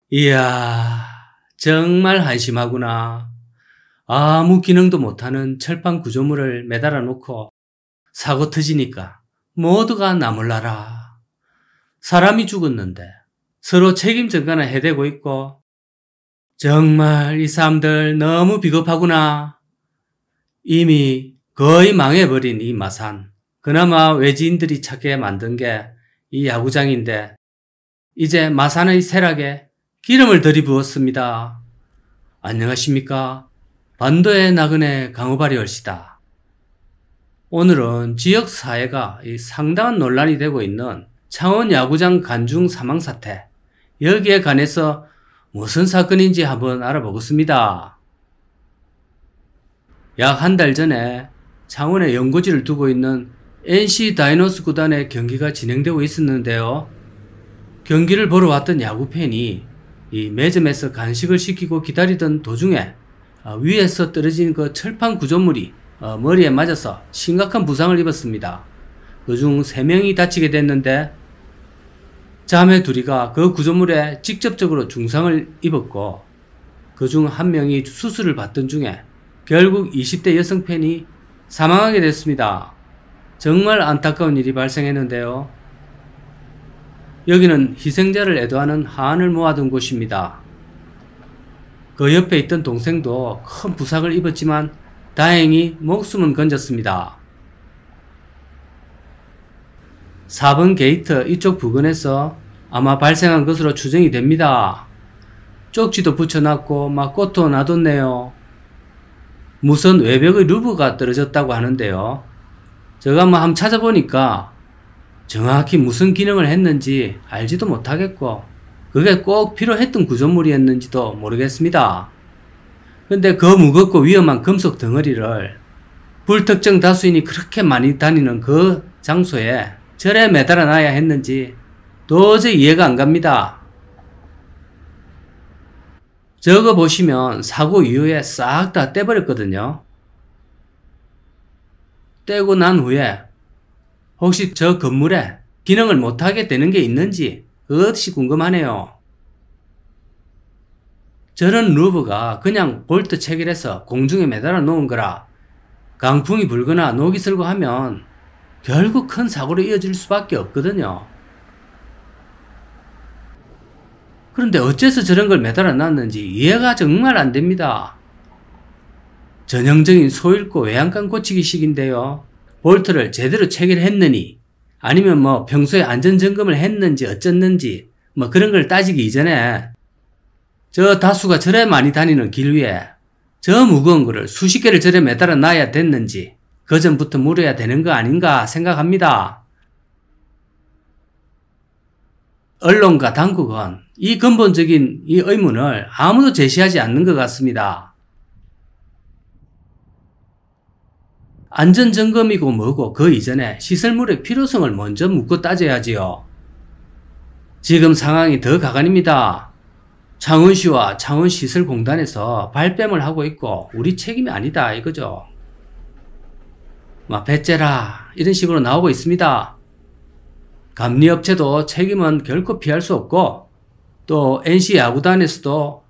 이야, 정말 한심하구나. 아무 기능도 못하는 철판 구조물을 매달아 놓고 사고 터지니까 모두가 나몰라라. 사람이 죽었는데 서로 책임 전가나 해대고 있고, 정말 이 사람들 너무 비겁하구나. 이미 거의 망해버린 이 마산, 그나마 외지인들이 찾게 만든 게 이 야구장인데 이제 마산의 쇠락에 기름을 들이부었습니다. 안녕하십니까? 반도의 나그네 강호발이 얼씨다. 오늘은 지역 사회가 상당한 논란이 되고 있는 창원 야구장 간중 사망 사태, 여기에 관해서 무슨 사건인지 한번 알아보겠습니다. 약 한 달 전에 창원에 연고지를 두고 있는 NC 다이노스 구단의 경기가 진행되고 있었는데요. 경기를 보러 왔던 야구팬이 이 매점에서 간식을 시키고 기다리던 도중에 위에서 떨어진 그 철판 구조물이 머리에 맞아서 심각한 부상을 입었습니다. 그중 3명이 다치게 됐는데, 자매 둘이가 그 구조물에 직접적으로 중상을 입었고, 그중 1명이 수술을 받던 중에 결국 20대 여성 팬이 사망하게 됐습니다. 정말 안타까운 일이 발생했는데요. 여기는 희생자를 애도하는 하안을 모아둔 곳입니다. 그 옆에 있던 동생도 큰 부상을 입었지만 다행히 목숨은 건졌습니다. 4번 게이트 이쪽 부근에서 아마 발생한 것으로 추정이 됩니다. 쪽지도 붙여놨고 막 꽃도 놔뒀네요. 무슨 외벽의 루브가 떨어졌다고 하는데요. 제가 한번 찾아보니까 정확히 무슨 기능을 했는지 알지도 못하겠고, 그게 꼭 필요했던 구조물이었는지도 모르겠습니다. 근데 그 무겁고 위험한 금속 덩어리를 불특정 다수인이 그렇게 많이 다니는 그 장소에 절에 매달아 놔야 했는지 도저히 이해가 안 갑니다. 저거 보시면 사고 이후에 싹 다 떼버렸거든요. 떼고 난 후에 혹시 저 건물에 기능을 못하게 되는 게 있는지 그것이 궁금하네요. 저런 루브가 그냥 볼트 체결해서 공중에 매달아 놓은 거라 강풍이 불거나 녹이 슬고 하면 결국 큰 사고로 이어질 수밖에 없거든요. 그런데 어째서 저런 걸 매달아 놨는지 이해가 정말 안 됩니다. 전형적인 소잃고 외양간 고치기식인데요. 볼트를 제대로 체결했느니 아니면 평소에 안전점검을 했는지 어쩌는지 그런 걸 따지기 이전에 저 다수가 절에 많이 다니는 길 위에 저 무거운 거를 수십 개를 절에 매달아 놔야 됐는지 그 전부터 물어야 되는 거 아닌가 생각합니다. 언론과 당국은 이 근본적인 이 의문을 아무도 제시하지 않는 것 같습니다. 안전점검이고 뭐고 그 이전에 시설물의 필요성을 먼저 묻고 따져야지요. 지금 상황이 더 가관입니다. 창원시와 창원시설공단에서 발뺌을 하고 있고 우리 책임이 아니다 이거죠. 배째라 이런 식으로 나오고 있습니다. 감리업체도 책임은 결코 피할 수 없고, 또 NC 야구단에서도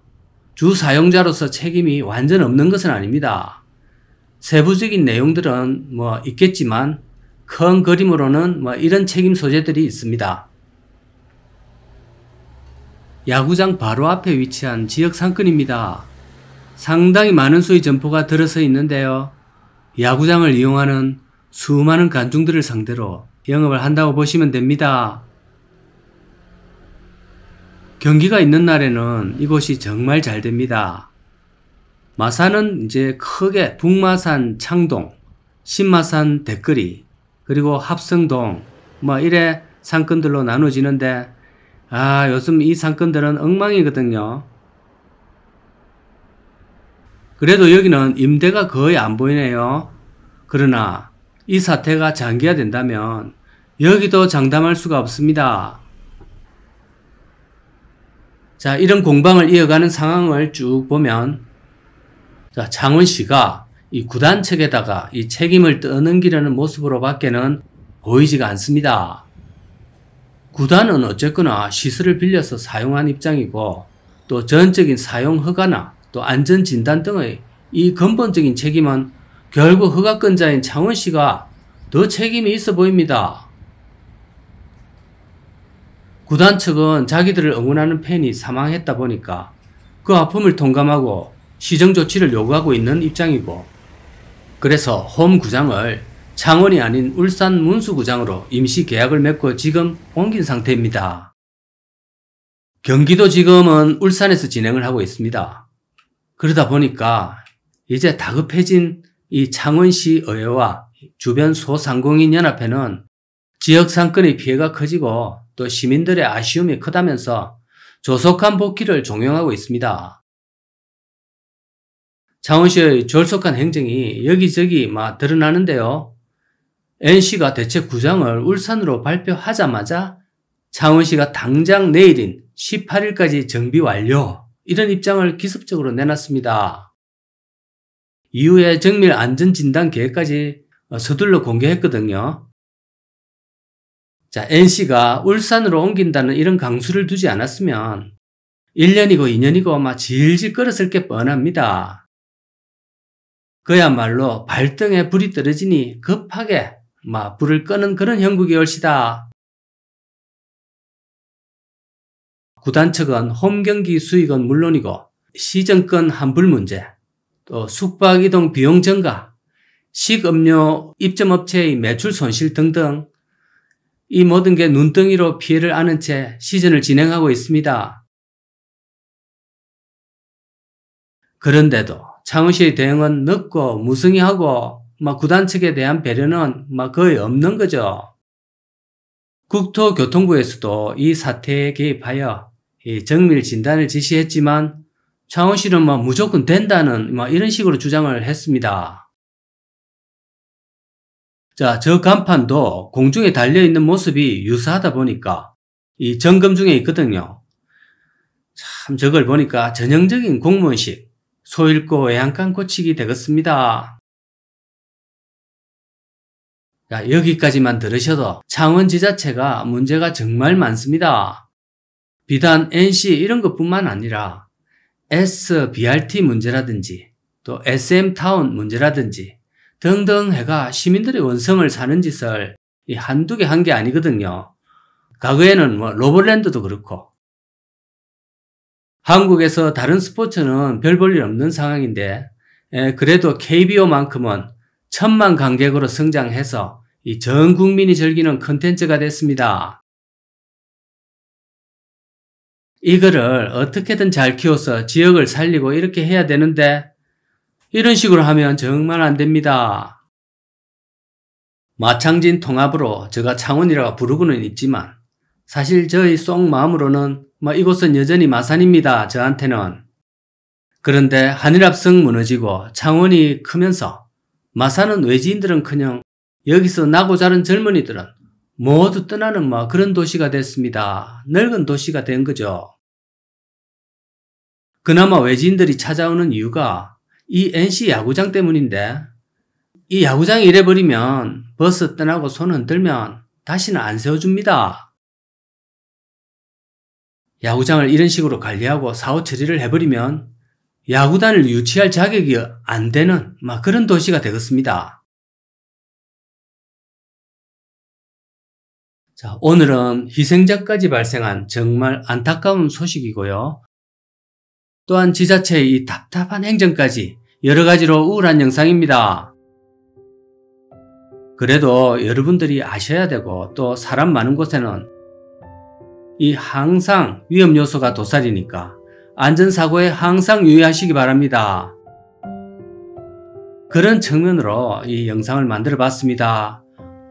주 사용자로서 책임이 완전 없는 것은 아닙니다. 세부적인 내용들은 있겠지만 큰 그림으로는 이런 책임 소재들이 있습니다. 야구장 바로 앞에 위치한 지역 상권입니다. 상당히 많은 수의 점포가 들어서 있는데요. 야구장을 이용하는 수많은 관중들을 상대로 영업을 한다고 보시면 됩니다. 경기가 있는 날에는 이곳이 정말 잘 됩니다. 마산은 이제 크게 북마산 창동, 신마산 대거리, 그리고 합성동 이래 상권들로 나눠지는데, 요즘 이 상권들은 엉망이거든요. 그래도 여기는 임대가 거의 안 보이네요. 그러나 이 사태가 장기화된다면 여기도 장담할 수가 없습니다. 자, 이런 공방을 이어가는 상황을 쭉 보면, 창원시가 이 구단 측에다가 이 책임을 떠넘기려는 모습으로 밖에는 보이지가 않습니다. 구단은 어쨌거나 시설을 빌려서 사용한 입장이고, 또 전적인 사용 허가나 또 안전진단 등의 이 근본적인 책임은 결국 허가권자인 창원시가 더 책임이 있어 보입니다. 구단 측은 자기들을 응원하는 팬이 사망했다 보니까 그 아픔을 통감하고 시정 조치를 요구하고 있는 입장이고, 그래서 홈 구장을 창원이 아닌 울산 문수구장으로 임시 계약을 맺고 지금 옮긴 상태입니다. 경기도 지금은 울산에서 진행을 하고 있습니다. 그러다 보니까 이제 다급해진 이 창원시 의회와 주변 소상공인 연합회는 지역 상권의 피해가 커지고 또 시민들의 아쉬움이 크다면서 조속한 복귀를 종용하고 있습니다. 창원시의 졸속한 행정이 여기저기 드러나는데요. NC가 대체 구장을 울산으로 발표하자마자 창원시가 당장 내일인 18일까지 정비 완료, 이런 입장을 기습적으로 내놨습니다. 이후에 정밀 안전진단 계획까지 서둘러 공개했거든요. 자, NC가 울산으로 옮긴다는 이런 강수를 두지 않았으면 1년이고 2년이고 질질 끌었을 게 뻔합니다. 그야말로 발등에 불이 떨어지니 급하게 불을 끄는 그런 형국이 올시다. 구단 측은 홈 경기 수익은 물론이고 시정권 환불 문제, 또 숙박 이동 비용 증가, 식음료 입점업체의 매출 손실 등등 이 모든 게 눈덩이로 피해를 안은 채 시즌을 진행하고 있습니다. 그런데도 창원시의 대응은 늦고 무성의하고 구단 측에 대한 배려는 거의 없는 거죠. 국토교통부에서도 이 사태에 개입하여 정밀 진단을 지시했지만 창원시는 무조건 된다는 이런 식으로 주장을 했습니다. 자, 저 간판도 공중에 달려있는 모습이 유사하다 보니까 이 점검 중에 있거든요. 참 저걸 보니까 전형적인 공무원식 소 잃고 외양간 고치기 되겠습니다. 자, 여기까지만 들으셔도 창원지자체가 문제가 정말 많습니다. 비단 NC 이런 것뿐만 아니라 SBRT 문제라든지 또 SM타운 문제라든지 등등 해가 시민들의 원성을 사는 짓을 한두 개 한 게 아니거든요. 과거에는 로봇랜드도 그렇고, 한국에서 다른 스포츠는 별 볼 일 없는 상황인데 그래도 KBO만큼은 1000만 관객으로 성장해서 전 국민이 즐기는 콘텐츠가 됐습니다. 이거를 어떻게든 잘 키워서 지역을 살리고 이렇게 해야 되는데 이런 식으로 하면 정말 안 됩니다. 마창진 통합으로 제가 창원이라고 부르고는 있지만 사실 저희 속 마음으로는 이곳은 여전히 마산입니다. 저한테는. 그런데 한일합성 무너지고 창원이 크면서 마산은 외지인들은커녕 여기서 나고 자란 젊은이들은 모두 떠나는 그런 도시가 됐습니다. 늙은 도시가 된 거죠. 그나마 외지인들이 찾아오는 이유가 이 NC 야구장 때문인데, 이 야구장이 이래버리면 버스 떠나고 손 흔들면 다시는 안 세워줍니다. 야구장을 이런 식으로 관리하고 사후 처리를 해버리면 야구단을 유치할 자격이 안 되는 그런 도시가 되겠습니다. 자, 오늘은 희생자까지 발생한 정말 안타까운 소식이고요. 또한 지자체의 이 답답한 행정까지 여러 가지로 우울한 영상입니다. 그래도 여러분들이 아셔야 되고 또 사람 많은 곳에는 이 항상 위험 요소가 도사리니까 안전사고에 항상 유의하시기 바랍니다. 그런 측면으로 이 영상을 만들어 봤습니다.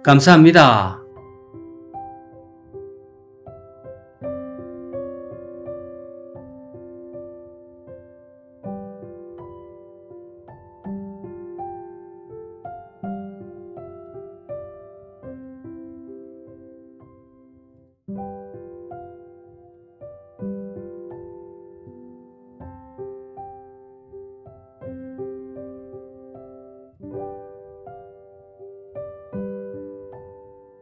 감사합니다.